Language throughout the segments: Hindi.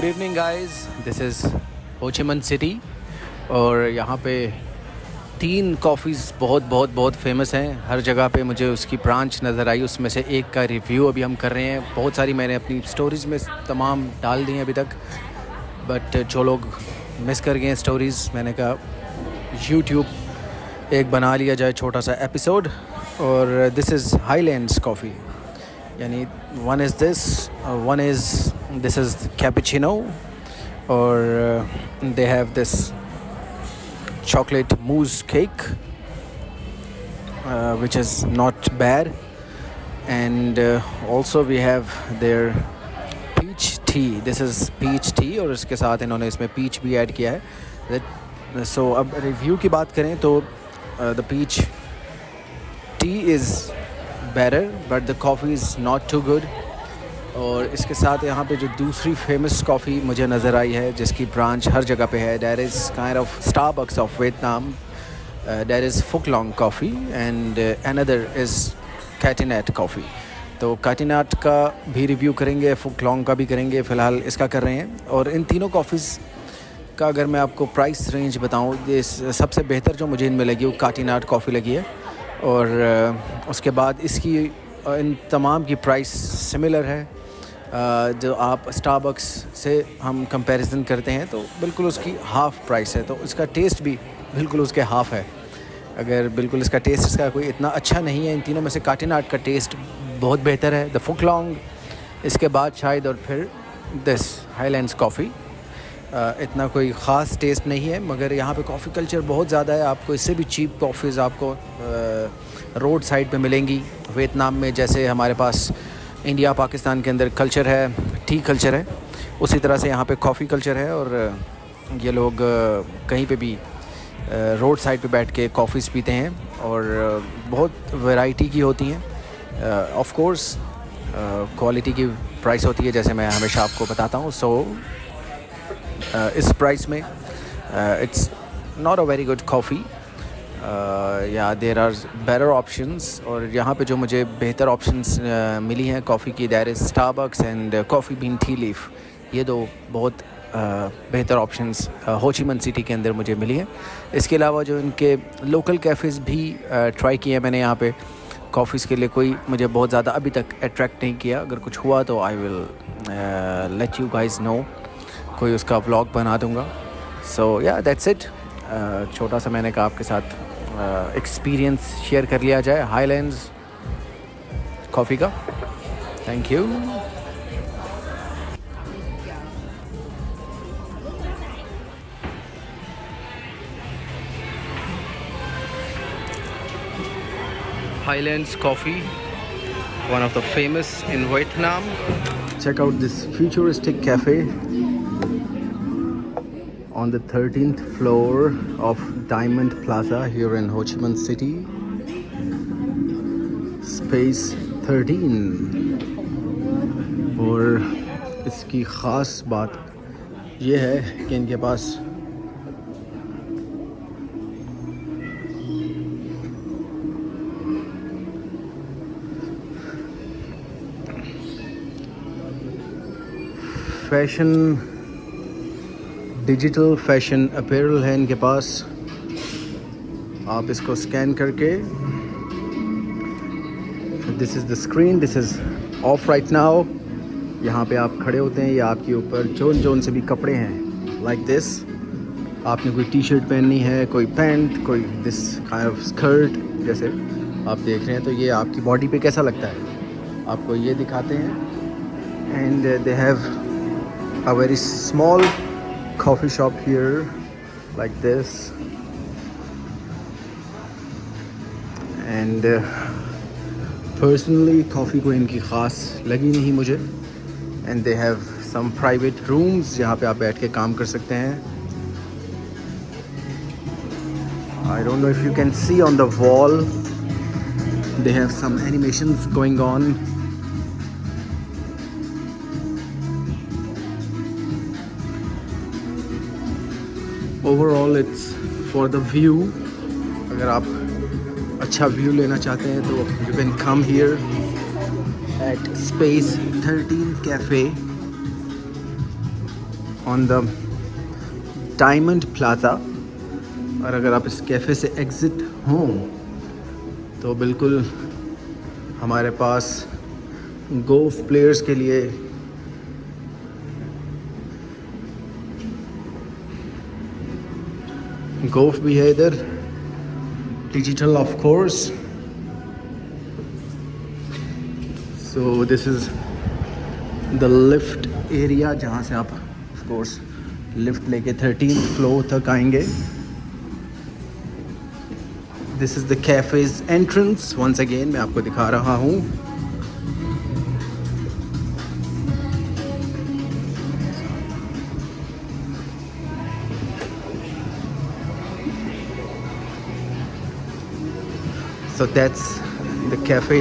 Good evening guys, this is हो ची minh सिटी और यहाँ पे 3 कॉफ़ीज़ बहुत फेमस हैं। हर जगह पे मुझे उसकी ब्रांच नज़र आई, उसमें से एक का रिव्यू अभी हम कर रहे हैं। बहुत सारी मैंने अपनी स्टोरीज़ में तमाम डाल दी हैं अभी तक, बट जो लोग मिस कर गए हैं स्टोरीज़, मैंने कहा यूट्यूब एक बना लिया जाए छोटा सा एपिसोड। और दिस इज़ हाईलैंड्स कॉफ़ी, यानी one is this is cappuccino और they have this chocolate mousse cake which is not bad, and also we have their peach tea. This is peach tea और इसके साथ इन्होंने इसमें peach भी ऐड किया है। So अब रिव्यू की बात करें तो the peach tea is better but the coffee is not too good। और इसके साथ यहाँ पे जो दूसरी फेमस कॉफ़ी मुझे नज़र आई है जिसकी ब्रांच हर जगह पे है, that is kind of Starbucks of Vietnam, that is Phuc Long coffee and another is Katinat coffee. तो कैटिनेट का भी रिव्यू करेंगे, फुक लॉन्ग का भी करेंगे, फ़िलहाल इसका कर रहे हैं। और इन तीनों कॉफ़ीज़ का अगर मैं आपको प्राइस रेंज बताऊँ, सबसे बेहतर जो मुझे इनमें लगी वो कैटिनेट कॉफ़ी लगी है, और उसके बाद इसकी इन तमाम की प्राइस सिमिलर है। जो आप स्टारबक्स से हम कंपैरिजन करते हैं तो बिल्कुल उसकी हाफ़ प्राइस है, तो इसका टेस्ट भी बिल्कुल उसके हाफ़ है। अगर बिल्कुल इसका टेस्ट इसका कोई इतना अच्छा नहीं है, इन तीनों में से कैटिनेट का टेस्ट बहुत बेहतर है, द फुक लॉन्ग, इसके बाद शायद, और फिर दिस हाईलैंड्स कॉफ़ी। इतना कोई ख़ास टेस्ट नहीं है, मगर यहाँ पे कॉफ़ी कल्चर बहुत ज़्यादा है। आपको इससे भी चीप कॉफ़ीज़ आपको रोड साइड पे मिलेंगी वियतनाम में। जैसे हमारे पास इंडिया पाकिस्तान के अंदर कल्चर है, टी कल्चर है, उसी तरह से यहाँ पे कॉफ़ी कल्चर है। और ये लोग कहीं पे भी रोड साइड पे बैठ के कॉफ़ीज़ पीते हैं और बहुत वैरायटी की होती हैं। ऑफ कोर्स क्वालिटी की प्राइस होती है, जैसे मैं हमेशा आपको बताता हूँ। सो इस प्राइस में it's not a very good coffee, या देर आर बेटर ऑप्शंस। और यहाँ पे जो मुझे बेहतर ऑप्शंस मिली हैं कॉफ़ी की, that is Starbucks and coffee been T leaf. ये दो बहुत बेहतर ऑप्शंस हो ची minh सिटी के अंदर मुझे मिली हैं। इसके अलावा जो इनके लोकल कैफ़ेज़ भी ट्राई किए हैं मैंने यहाँ पे कॉफ़ीज़ के लिए, कोई मुझे बहुत ज़्यादा अभी तक अट्रैक्ट नहीं किया। अगर कुछ हुआ तो I will let you guys know, कोई उसका व्लॉग बना दूँगा। सो या दैट्स इट, छोटा सा मैंने कहा आपके साथ एक्सपीरियंस शेयर कर लिया जाए हाईलैंड्स कॉफ़ी का। Thank you. Highlands coffee, one of the famous in Vietnam. Check out this futuristic cafe on the 13th floor of Diamond Plaza here in Ho Chi Minh City. Space 13. और इसकी ख़ास बात ये है कि इनके पास फैशन, डिजिटल फैशन अपैरल है इनके पास। आप इसको स्कैन करके, this is the screen, this is of right now. यहाँ पे आप खड़े होते हैं, या आपके ऊपर जोन से भी कपड़े हैं लाइक दिस। आपने कोई टी शर्ट पहननी है, कोई पैंट, कोई दिस काइंड ऑफ स्कर्ट जैसे आप देख रहे हैं, तो ये आपकी बॉडी पे कैसा लगता है आपको ये दिखाते हैं। And they have a very small coffee shop here like this, and personally coffee को इनकी ख़ास लगी नहीं मुझे। and they have some private rooms जहाँ पे आप बैठ के काम कर सकते हैं। I don't know if you can see on the wall, they have some animations going on. Overall it's for the view. अगर आप अच्छा व्यू लेना चाहते हैं तो you can come here eight space 13 cafe on the diamond plaza. और अगर आप इस कैफ़े से एग्ज़िट हों तो बिल्कुल हमारे पास गोल्फ प्लेयर्स के लिए गोल्फ भी है इधर, digital of course. So this is the lift area जहाँ से आप ऑफ कोर्स लिफ्ट लेके 13th फ्लोर तक आएंगे। This is the cafe's entrance. Once again मैं आपको दिखा रहा हूँ। So that's the cafe,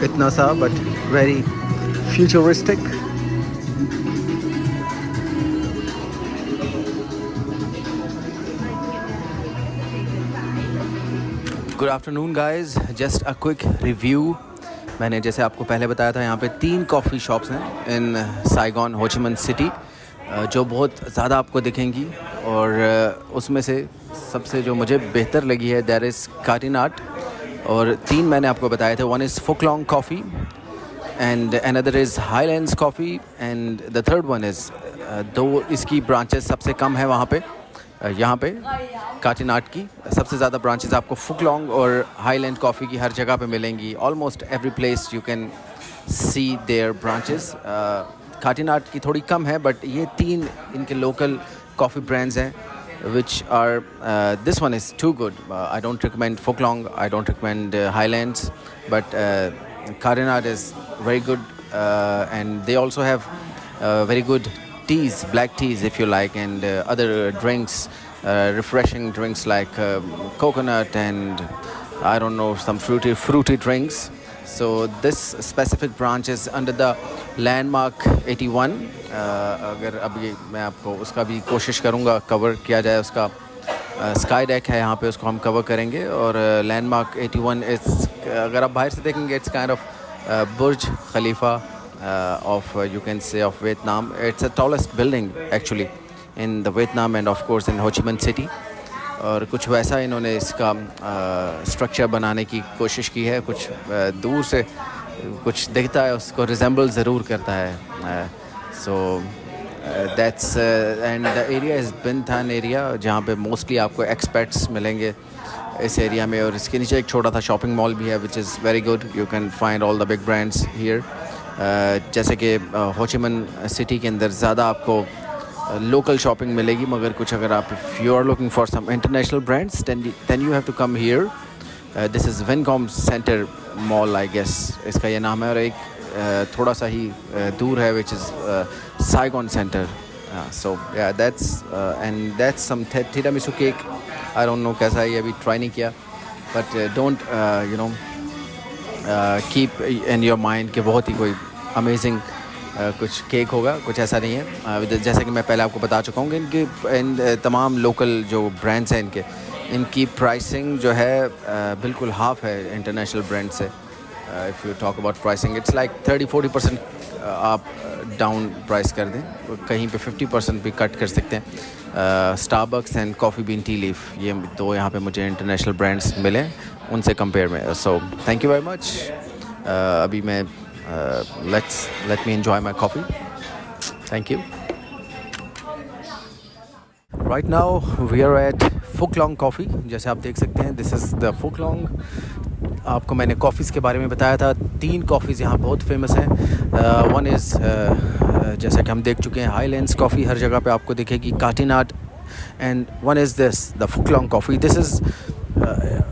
इतना सा but very futuristic. Good afternoon guys, just a quick review. मैंने जैसे आपको पहले बताया था, यहाँ पे 3 कॉफ़ी शॉप्स हैं इन साइगॉन हो ची मिन सिटी, जो बहुत ज़्यादा आपको दिखेंगी। और उसमें से सबसे जो मुझे बेहतर लगी है दैट इज़ काटिनाट। और 3 मैंने आपको बताए थे, one is Phuc Long coffee and another is Highlands coffee and the third one is, दो इसकी ब्रांचेस सबसे कम है वहाँ पे। यहाँ पे काटिनाट की सबसे ज़्यादा ब्रांचेस आपको फुकलोंग और हाईलैंड कॉफ़ी की हर जगह पे मिलेंगी। Almost every place you can see there branches. Katinat की थोड़ी कम है, बट ये 3 इनके लोकल कॉफ़ी ब्रांड्स हैं which are this one is too good. I don't recommend Fooklong, I don't recommend Highlands, but Karinat is very good, and they also have very good teas, black teas if you like, and other drinks, refreshing drinks like coconut and I don't know, some fruity drinks. So this specific branch is under the Landmark 81. अगर अभी मैं आपको उसका भी कोशिश करूँगा कवर किया जाए, उसका स्काई डेक है यहाँ पे, उसको हम कवर करेंगे। और लैंडमार्क 81 इट्स, अगर आप बाहर से देखेंगे, it's kind of Burj Khalifa of you can say of Vietnam. It's the tallest building actually in the Vietnam end of course in हो ची मिन सिटी। और कुछ वैसा इन्होंने इसका स्ट्रक्चर बनाने की कोशिश की है। कुछ दूर से कुछ दिखता है, उसको रिजेंबल ज़रूर करता है। So that's and the area is been than area, जहाँ पे मोस्टली आपको एक्सपर्ट्स मिलेंगे इस एरिया में। और इसके नीचे एक छोटा सा शॉपिंग मॉल भी है which is very good. You can find all the big brands here. जैसे कि हो ची मिन सिटी के अंदर ज़्यादा आपको लोकल शॉपिंग मिलेगी, मगर कुछ अगर आप if you are looking for some international brands then you have to come here. This is Vincom centre mall I guess इसका ये नाम है। और एक थोड़ा सा ही दूर है which is Saigon centre. So या that's and that's some tiramisu cake. I don't know कैसा है, ये अभी ट्राई नहीं किया, but don't you know keep in your mind कि बहुत ही कोई अमेजिंग कुछ केक होगा, कुछ ऐसा नहीं है। जैसा कि मैं पहले आपको बता चुका हूँ कि इनके तमाम लोकल जो ब्रांड्स हैं इनकी प्राइसिंग जो है बिल्कुल हाफ है इंटरनेशनल ब्रांड से। If you talk about pricing, it's like 30-40% आप डाउन प्राइस कर दें, कहीं पे 50% भी कट कर सकते हैं। Starbucks and coffee been T leaf, ये 2 यहाँ पे मुझे इंटरनेशनल ब्रांड्स मिले उनसे कंपेयर में। So thank you very much. अभी मैं let me enjoy my coffee. Thank you. Right now we are at Fooklong Coffee. जैसे आप देख सकते हैं, this is the Fooklong. आपको मैंने कॉफ़ीज़ के बारे में बताया था। 3 कॉफ़ीज़ यहाँ बहुत फेमस हैं। वन इज़ जैसा कि हम देख चुके हैं, हाईलैंड्स कॉफ़ी हर जगह पे आपको दिखेगी, Katinat, and one is this the Fooklong Coffee. This is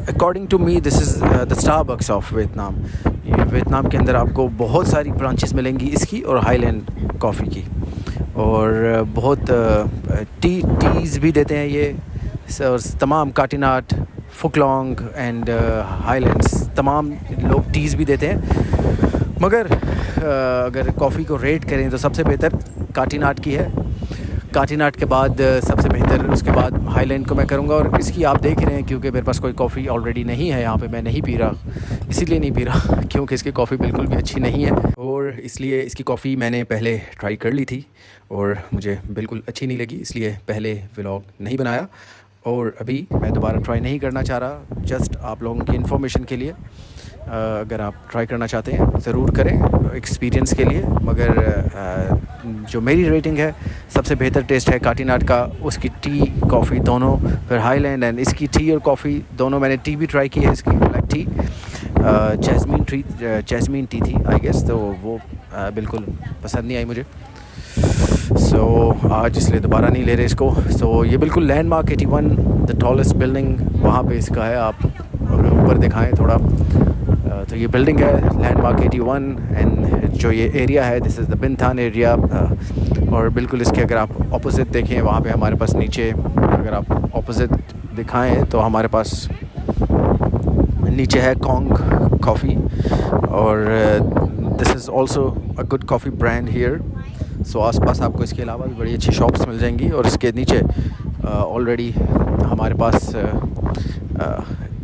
according to me this is the Starbucks of Vietnam. Vietnam के अंदर आपको बहुत सारी ब्रांचेस मिलेंगी इसकी और हाईलैंड कॉफ़ी की, और बहुत टीज़ भी देते हैं ये। और तमाम काटिनाट, फुकलोंग एंड हाईलैंड्स, तमाम लोग टीज़ भी देते हैं। मगर अगर कॉफ़ी को रेट करें तो सबसे बेहतर काटिनाट की है। काटीनाट के बाद सबसे बेहतर उसके बाद हाईलैंड को मैं करूँगा। और इसकी आप देख रहे हैं क्योंकि मेरे पास कोई कॉफ़ी ऑलरेडी नहीं है यहाँ पे, मैं नहीं पी रहा, इसीलिए नहीं पी रहा क्योंकि इसकी कॉफ़ी बिल्कुल भी अच्छी नहीं है, और इसलिए इसकी कॉफ़ी मैंने पहले ट्राई कर ली थी और मुझे बिल्कुल अच्छी नहीं लगी, इसलिए पहले व्लॉग नहीं बनाया। और अभी मैं दोबारा ट्राई नहीं करना चाह रहा, जस्ट आप लोगों की इन्फॉर्मेशन के लिए। अगर आप ट्राई करना चाहते हैं ज़रूर करें एक्सपीरियंस के लिए, मगर जो मेरी रेटिंग है सबसे बेहतर टेस्ट है काटीनाट का, उसकी टी कॉफ़ी दोनों, फिर हाईलैंड एंड इसकी टी और कॉफ़ी दोनों। मैंने टी भी ट्राई की है इसकी, ब्लैक टी, जैस्मीन टी थी आई गेस, तो वो बिल्कुल पसंद नहीं आई मुझे। आज इसलिए दोबारा नहीं ले रहे इसको। ये बिल्कुल लैंडमार्क 81 द टॉलेस्ट बिल्डिंग वहाँ पे इसका है। आप अगर ऊपर दिखाएं थोड़ा, तो ये बिल्डिंग है लैंडमार्क 81, एंड जो ये एरिया है दिस इज़ द बिनथान एरिया। और बिल्कुल इसके अगर आप ऑपोजिट देखें, वहाँ पे हमारे पास नीचे अगर आप ऑपोजिट दिखाएं तो हमारे पास नीचे है कॉन्ग कॉफ़ी, और this is also a good coffee brand here. आसपास आपको इसके अलावा भी बड़ी अच्छी शॉप्स मिल जाएंगी। और इसके नीचे ऑलरेडी हमारे पास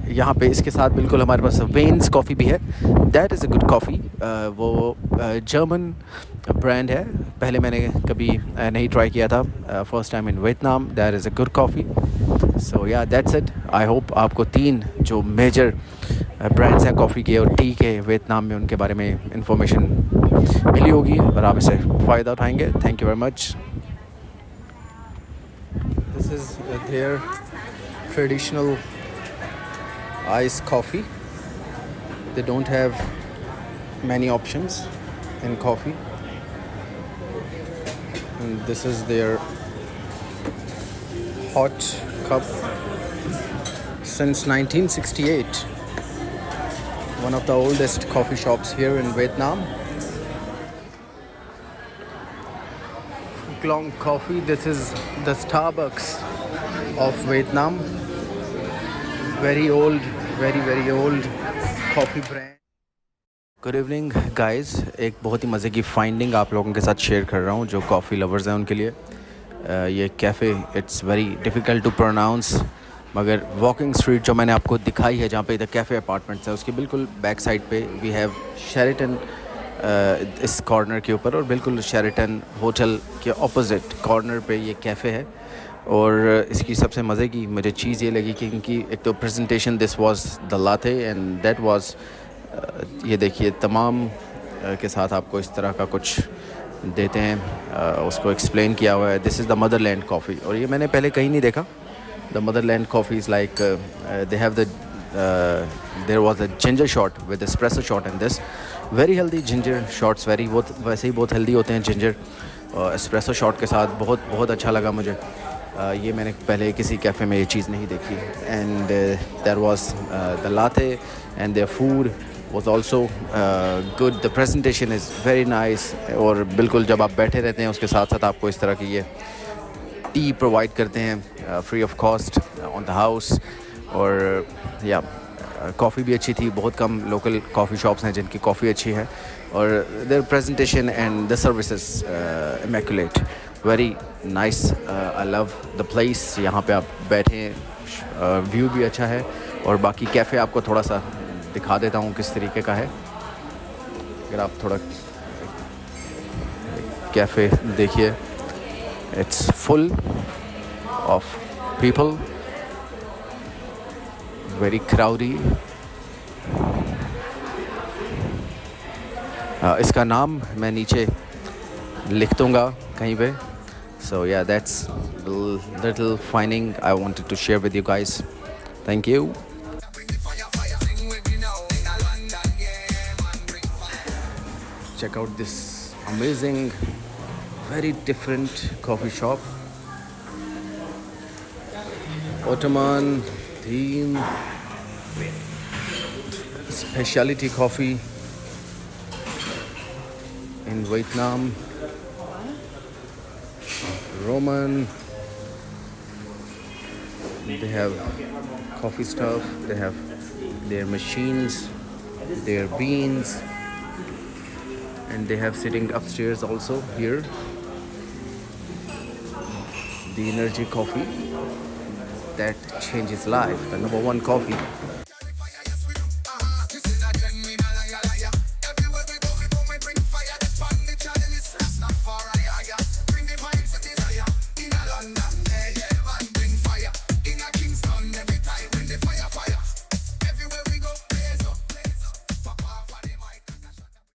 यहाँ पे इसके साथ बिल्कुल हमारे पास वेन्स कॉफ़ी भी है। That is a good coffee. वो जर्मन ब्रांड है, पहले मैंने कभी नहीं ट्राई किया था, first time in Vietnam. That is a good coffee. या दैट्स इट। आई होप आपको 3 जो मेजर ब्रांड्स हैं कॉफ़ी के और टी के वियतनाम में, उनके बारे में इंफॉर्मेशन मिली होगी और आप इसे फ़ायदा उठाएंगे। Thank you very much. This is there traditional iced coffee. They don't have many options in coffee, and this is their hot cup since 1968. One of the oldest coffee shops here in Vietnam. Klong Coffee. This is the Starbucks of Vietnam. Very old, very old coffee brand. Good evening guys, एक बहुत ही मज़े की फाइंडिंग आप लोगों के साथ शेयर कर रहा हूँ जो कॉफ़ी लवर्स हैं उनके लिए। ये cafe it's very difficult to pronounce, मगर वॉकिंग स्ट्रीट जो मैंने आपको दिखाई है जहाँ पे द कैफ़े अपार्टमेंट्स है, उसकी बिल्कुल बैक साइड पे वी हैव शेरेटन इस कॉर्नर के ऊपर, और बिल्कुल शेरेटन होटल के ऑपोजिट कॉर्नर पे ये कैफ़े है। और इसकी सबसे मज़े की मुझे चीज़ ये लगी कि इनकी एक तो presentation, this was the latte and that was, ये देखिए तमाम के साथ आपको इस तरह का कुछ देते हैं, उसको एक्सप्लेन किया हुआ है। This is the motherland coffee, और ये मैंने पहले कहीं नहीं देखा। The motherland coffee is like they have the there was a ginger shot with espresso shot in this, very healthy ginger shots, वैसे ही बहुत हेल्दी होते हैं जिंजर एस्प्रेसो शॉट के साथ। बहुत अच्छा लगा मुझे। ये मैंने पहले किसी कैफ़े में ये चीज़ नहीं देखी। And there was the latte and there food was also good. The presentation is very nice, और बिल्कुल जब आप बैठे रहते हैं उसके साथ साथ आपको इस तरह की ये टी प्रोवाइड करते हैं free of cost on the house. और या कॉफ़ी भी अच्छी थी। बहुत कम लोकल कॉफ़ी शॉप्स हैं जिनकी कॉफ़ी अच्छी है, और their presentation and the services immaculate, very nice. I love the place. यहाँ पे आप बैठे, व्यू भी अच्छा है। और बाकी कैफ़े आपको थोड़ा सा दिखा देता हूँ किस तरीके का है। अगर आप थोड़ा कैफ़े देखिए, it's full of people, very crowdy. इसका नाम मैं नीचे लिख दूँगा कहीं पे। Yeah, that's the little finding I wanted to share with you guys. Thank you. Check out this amazing, very different coffee shop. Ottoman theme, specialty coffee in Vietnam. Roman, they have coffee stuff, they have their machines, their beans, and they have sitting upstairs also here. the energy coffee that changes life, the number one coffee